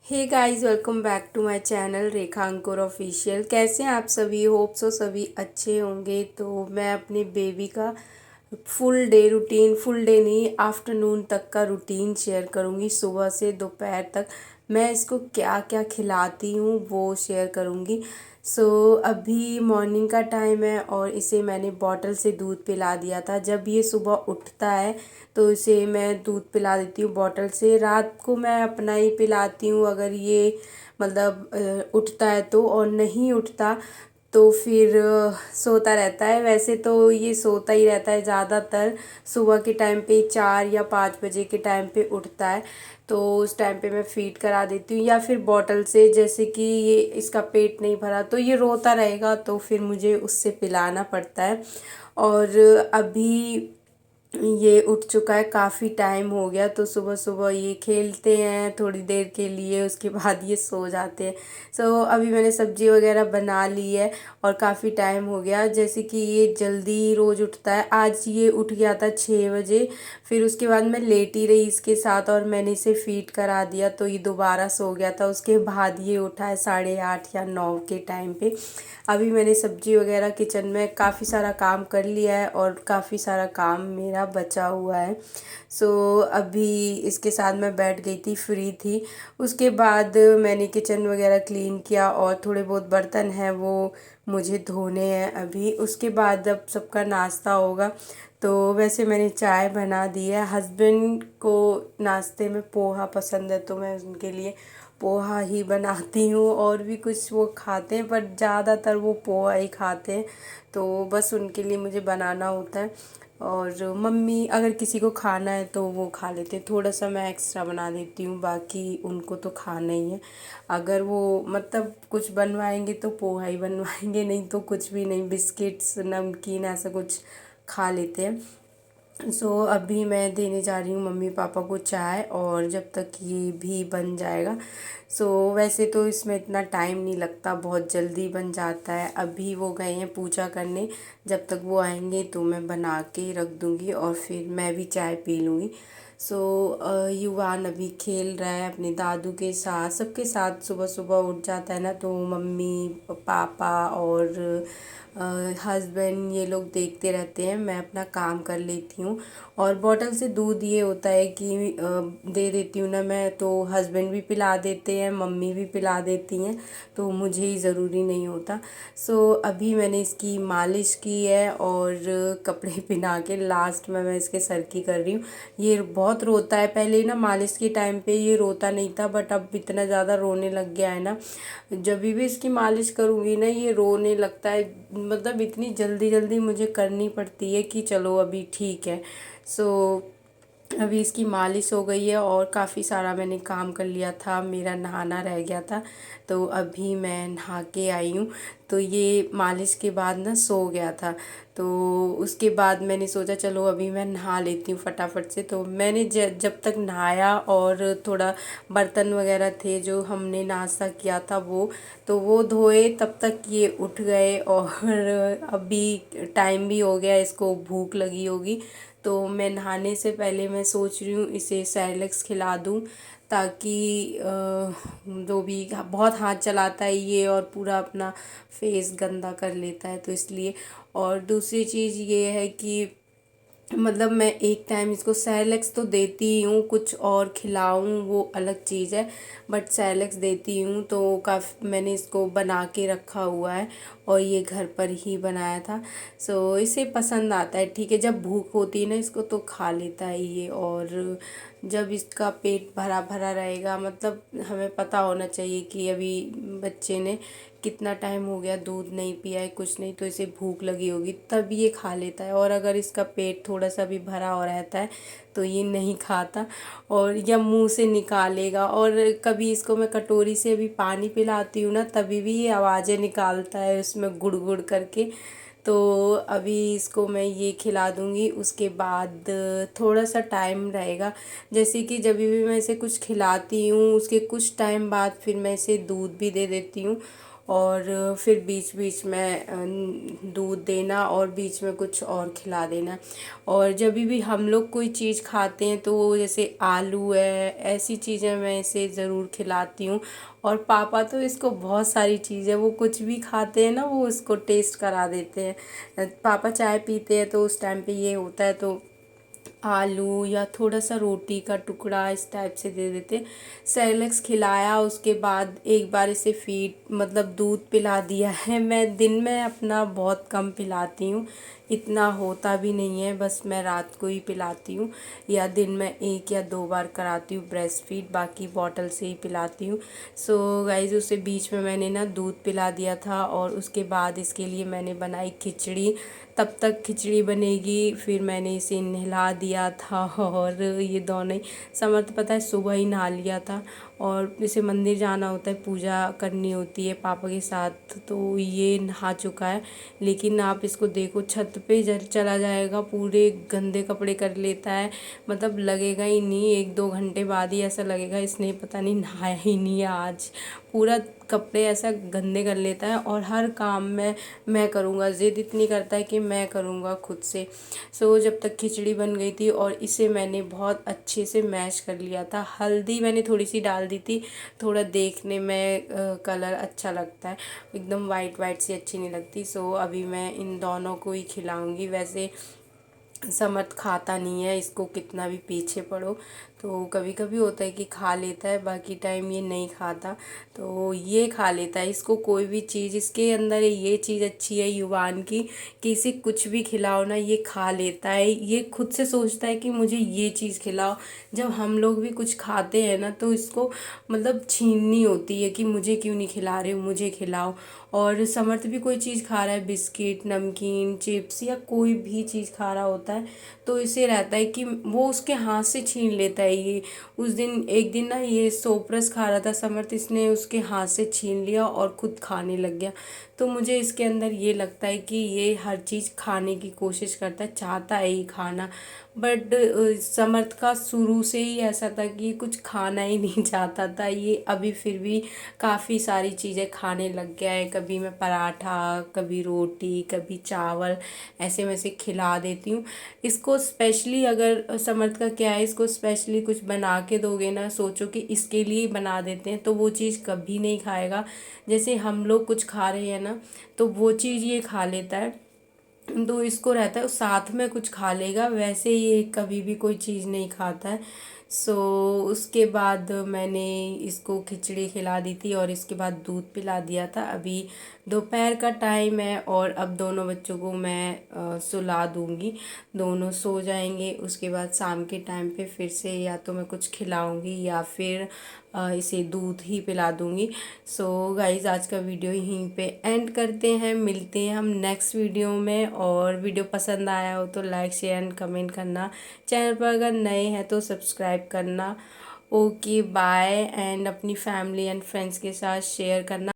Hey guys, welcome back to my channel Rekha Ankur official. कैसे हैं आप सभी? होप सो सभी अच्छे होंगे। तो मैं अपने बेबी का full day routine, full day नहीं, आफ्टरनून तक का रूटीन शेयर करूँगी। सुबह से दोपहर तक मैं इसको क्या क्या खिलाती हूँ वो शेयर करूँगी। अभी मॉर्निंग का टाइम है और इसे मैंने बॉटल से दूध पिला दिया था। जब ये सुबह उठता है तो इसे मैं दूध पिला देती हूँ बॉटल से। रात को मैं अपना ही पिलाती हूँ अगर ये मतलब उठता है तो, और नहीं उठता तो फिर सोता रहता है। वैसे तो ये सोता ही रहता है ज़्यादातर। सुबह के टाइम पे 4 या 5 बजे के टाइम पे उठता है, तो उस टाइम पे मैं फीड करा देती हूँ या फिर बॉटल से। जैसे कि ये इसका पेट नहीं भरा तो ये रोता रहेगा, तो फिर मुझे उससे पिलाना पड़ता है। और अभी ये उठ चुका है, काफ़ी टाइम हो गया, तो सुबह सुबह ये खेलते हैं थोड़ी देर के लिए, उसके बाद ये सो जाते हैं। अभी मैंने सब्जी वगैरह बना ली है और काफ़ी टाइम हो गया। जैसे कि ये जल्दी रोज़ उठता है। आज ये उठ गया था 6 बजे, फिर उसके बाद मैं लेटी रही इसके साथ और मैंने इसे फीड करा दिया, तो ये दोबारा सो गया था। उसके बाद ये उठा है 8:30 या 9 के टाइम पे। अभी मैंने सब्जी वगैरह किचन में काफ़ी सारा काम कर लिया है और काफ़ी सारा काम मेरा बचा हुआ है। अभी इसके साथ मैं बैठ गई थी, फ्री थी। उसके बाद मैंने किचन वगैरह क्लीन किया और थोड़े बहुत बर्तन हैं वो मुझे धोने हैं अभी। उसके बाद अब सबका नाश्ता होगा। तो वैसे मैंने चाय बना दी है। हस्बैंड को नाश्ते में पोहा पसंद है, तो मैं उनके लिए पोहा ही बनाती हूँ। और भी कुछ वो खाते हैं पर ज़्यादातर वो पोहा ही खाते हैं, तो बस उनके लिए मुझे बनाना होता है। और मम्मी अगर किसी को खाना है तो वो खा लेते हैं, थोड़ा सा मैं एक्स्ट्रा बना देती हूँ, बाकी उनको तो खाना ही है। अगर वो मतलब कुछ बनवाएंगे तो पोहा ही बनवाएंगे, नहीं तो कुछ भी नहीं, बिस्किट्स नमकीन ऐसा कुछ खा लेते हैं। अभी मैं देने जा रही हूँ मम्मी पापा को चाय, और जब तक ये भी बन जाएगा। वैसे तो इसमें इतना टाइम नहीं लगता, बहुत जल्दी बन जाता है। अभी वो गए हैं पूजा करने, जब तक वो आएंगे तो मैं बना के रख दूँगी और फिर मैं भी चाय पी लूँगी। युवान अभी खेल रहा है अपने दादू के साथ, सबके साथ। सुबह सुबह उठ जाता है ना, तो मम्मी पापा और हस्बैंड ये लोग देखते रहते हैं, मैं अपना काम कर लेती हूँ। और बॉटल से दूध ये होता है कि दे देती हूँ ना मैं, तो हस्बैंड भी पिला देते हैं, मम्मी भी पिला देती हैं, तो मुझे ही ज़रूरी नहीं होता। अभी मैंने इसकी मालिश की है और कपड़े पहना के लास्ट में मैं इसके सर की कर रही हूँ। ये बहुत रोता है। पहले ना मालिश के टाइम पे ये रोता नहीं था, बट अब इतना ज़्यादा रोने लग गया है ना, जब भी इसकी मालिश करूँगी ना ये रोने लगता है। मतलब इतनी जल्दी जल्दी मुझे करनी पड़ती है कि चलो अभी ठीक है। सो अभी इसकी मालिश हो गई है और काफ़ी सारा मैंने काम कर लिया था, मेरा नहाना रह गया था, तो अभी मैं नहा के आई हूँ। तो ये मालिश के बाद ना सो गया था, तो उसके बाद मैंने सोचा चलो अभी मैं नहा लेती हूँ फटाफट से। तो मैंने जब तक नहाया और थोड़ा बर्तन वगैरह थे जो हमने नाश्ता किया था वो धोए, तब तक ये उठ गए। और अभी टाइम भी हो गया, इसको भूख लगी होगी, तो मैं नहाने से पहले मैं सोच रही हूँ इसे सेरेलैक्स खिला दूँ, ताकि जो भी बहुत हाथ चलाता है ये और पूरा अपना फेस गंदा कर लेता है, तो इसलिए। और दूसरी चीज़ ये है कि मतलब मैं एक टाइम इसको सेरेलैक्स तो देती ही हूँ, कुछ और खिलाऊँ वो अलग चीज़ है, बट सेरेलैक्स देती हूँ। तो काफ़ी मैंने इसको बना के रखा हुआ है और ये घर पर ही बनाया था। इसे पसंद आता है, ठीक है। जब भूख होती है ना इसको तो खा लेता है ये, और जब इसका पेट भरा भरा रहेगा, मतलब हमें पता होना चाहिए कि अभी बच्चे ने कितना टाइम हो गया दूध नहीं पिया है, कुछ नहीं, तो इसे भूख लगी होगी तब ये खा लेता है। और अगर इसका पेट थोड़ा सा भी भरा हो रहता है तो ये नहीं खाता, और या मुंह से निकालेगा। और कभी इसको मैं कटोरी से अभी पानी पिलाती हूँ ना, तभी भी ये आवाज़ें निकालता है उसमें गुड़ गुड़ करके। तो अभी इसको मैं ये खिला दूँगी, उसके बाद थोड़ा सा टाइम रहेगा। जैसे कि जब भी मैं इसे कुछ खिलाती हूँ उसके कुछ टाइम बाद फिर मैं इसे दूध भी दे देती हूँ। और फिर बीच बीच में दूध देना और बीच में कुछ और खिला देना। और जब भी हम लोग कोई चीज़ खाते हैं तो जैसे आलू है, ऐसी चीज़ें मैं इसे ज़रूर खिलाती हूँ। और पापा तो इसको बहुत सारी चीज़ें, वो कुछ भी खाते हैं ना वो इसको टेस्ट करा देते हैं। पापा चाय पीते हैं तो उस टाइम पे ये होता है तो आलू या थोड़ा सा रोटी का टुकड़ा इस टाइप से दे देते। सेरेलैक्स खिलाया, उसके बाद एक बार इसे फीड मतलब दूध पिला दिया है। मैं दिन में अपना बहुत कम पिलाती हूँ, इतना होता भी नहीं है, बस मैं रात को ही पिलाती हूँ या दिन में 1 या 2 बार कराती हूँ ब्रेस्ट फीड, बाकी बॉटल से ही पिलाती हूँ। सो गाइज उसे बीच में मैंने ना दूध पिला दिया था और उसके बाद इसके लिए मैंने बनाई खिचड़ी। तब तक खिचड़ी बनेगी फिर मैंने इसे नहला दिया था। और ये दोनों ही समर्थ पता है सुबह ही नहा लिया था और इसे मंदिर जाना होता है, पूजा करनी होती है पापा के साथ, तो ये नहा चुका है। लेकिन आप इसको देखो छत पे जब चला जाएगा पूरे गंदे कपड़े कर लेता है, मतलब लगेगा ही नहीं, 1-2 घंटे बाद ही ऐसा लगेगा इसने पता नहीं नहाया ही नहीं है आज। पूरा कपड़े ऐसा गंदे कर लेता है और हर काम में मैं करूँगा, ज़िद इतनी करता है कि मैं करूँगा खुद से। सो जब तक खिचड़ी बन गई थी और इसे मैंने बहुत अच्छे से मैश कर लिया था। हल्दी मैंने थोड़ी सी डाल दी थी, थोड़ा देखने में कलर अच्छा लगता है, एकदम वाइट वाइट सी अच्छी नहीं लगती। सो अभी मैं इन दोनों को ही खिलाऊंगी। वैसे समर्थ खाता नहीं है, इसको कितना भी पीछे पड़ो तो कभी कभी होता है कि खा लेता है, बाकी टाइम ये नहीं खाता। तो ये खा लेता है, इसको कोई भी चीज़, इसके अंदर ये चीज़ अच्छी है युवान की कि इसे कुछ भी खिलाओ ना ये खा लेता है। ये खुद से सोचता है कि मुझे ये चीज़ खिलाओ। जब हम लोग भी कुछ खाते हैं ना तो इसको मतलब छीननी होती है कि मुझे क्यों नहीं खिला रहे हो, मुझे खिलाओ। और समर्थ भी कोई चीज़ खा रहा है, बिस्किट, नमकीन, चिप्स या कोई भी चीज़ खा रहा होता है तो इसे रहता है कि वो उसके हाथ से छीन लेता है। ये उस दिन एक दिन ना ये सोपरस खा रहा था समर्थ, इसने उसके हाथ से छीन लिया और खुद खाने लग गया। तो मुझे इसके अंदर ये लगता है कि ये हर चीज़ खाने की कोशिश करता है, चाहता है ही खाना। बट समर्थ का शुरू से ही ऐसा था कि कुछ खाना ही नहीं चाहता था। ये अभी फिर भी काफ़ी सारी चीज़ें खाने लग गया है, कभी मैं पराठा, कभी रोटी, कभी चावल, ऐसे में से खिला देती हूँ इसको। स्पेशली अगर समर्थ का क्या है, इसको स्पेशली कुछ बना के दोगे ना, सोचो कि इसके लिए बना देते हैं तो वो चीज़ कभी नहीं खाएगा। जैसे हम लोग कुछ खा रहे हैं ना तो वो चीज़ ये खा लेता है, तो इसको रहता है साथ में कुछ खा लेगा, वैसे ये कभी भी कोई चीज़ नहीं खाता है। सो उसके बाद मैंने इसको खिचड़ी खिला दी थी और इसके बाद दूध पिला दिया था। अभी दोपहर का टाइम है और अब दोनों बच्चों को मैं सुला दूंगी, दोनों सो जाएंगे। उसके बाद शाम के टाइम पे फिर से या तो मैं कुछ खिलाऊंगी या फिर इसे दूध ही पिला दूंगी। सो गाइज़ आज का वीडियो यहीं पे एंड करते हैं, मिलते हैं हम नेक्स्ट वीडियो में। और वीडियो पसंद आया हो तो लाइक शेयर एंड कमेंट करना, चैनल पर अगर नए हैं तो सब्सक्राइब करना। ओके बाय, एंड अपनी फैमिली एंड फ्रेंड्स के साथ शेयर करना।